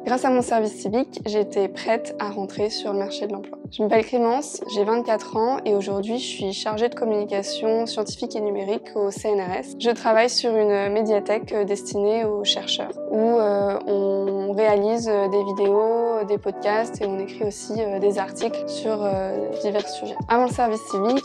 Grâce à mon service civique, j'étais prête à rentrer sur le marché de l'emploi. Je m'appelle Clémence, j'ai 24 ans et aujourd'hui je suis chargée de communication scientifique et numérique au CNRS. Je travaille sur une médiathèque destinée aux chercheurs où on réalise des vidéos, des podcasts et on écrit aussi des articles sur divers sujets. Avant le service civique,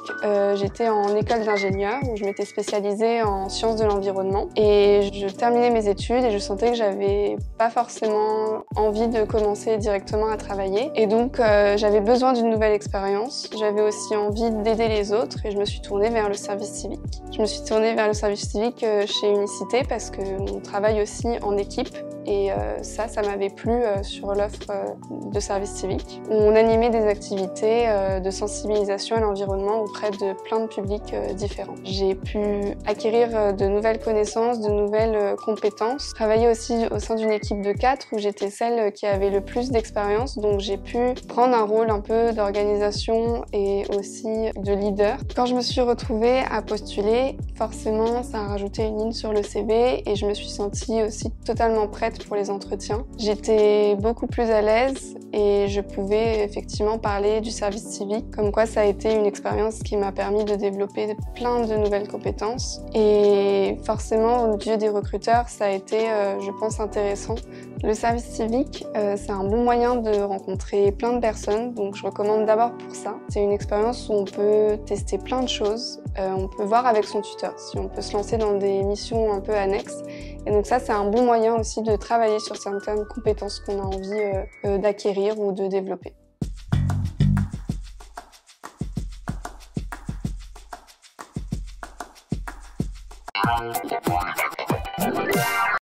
j'étais en école d'ingénieur où je m'étais spécialisée en sciences de l'environnement et je terminais mes études et je sentais que j'avais pas forcément envie de commencer directement à travailler et donc j'avais besoin d'une nouvelle expérience. J'avais aussi envie d'aider les autres et je me suis tournée vers le service civique. Je me suis tournée vers le service civique chez Unicité parce qu'on travaille aussi en équipe et ça m'avait plu sur l'offre de service civique où on animait des activités de sensibilisation à l'environnement auprès de plein de publics différents. J'ai pu acquérir de nouvelles connaissances, de nouvelles compétences, travailler aussi au sein d'une équipe de 4 où j'étais celle qui avait le plus d'expérience, donc j'ai pu prendre un rôle un peu d'organisation et aussi de leader. Quand je me suis retrouvée à postuler, forcément ça a rajouté une ligne sur le CV et je me suis sentie aussi totalement prête pour les entretiens. J'étais beaucoup plus à l'aise et je pouvais effectivement parler du service civique, comme quoi ça a été une expérience qui m'a permis de développer plein de nouvelles compétences et forcément aux yeux des recruteurs ça a été je pense intéressant. Le service civique c'est un bon moyen de rencontrer plein de personnes, donc je recommande d'abord pour ça. C'est une expérience où on peut tester plein de choses, on peut voir avec son tuteur si on peut se lancer dans des missions un peu annexes et donc ça c'est un bon moyen aussi de travailler sur certaines compétences qu'on a envie d'acquérir ou de développer.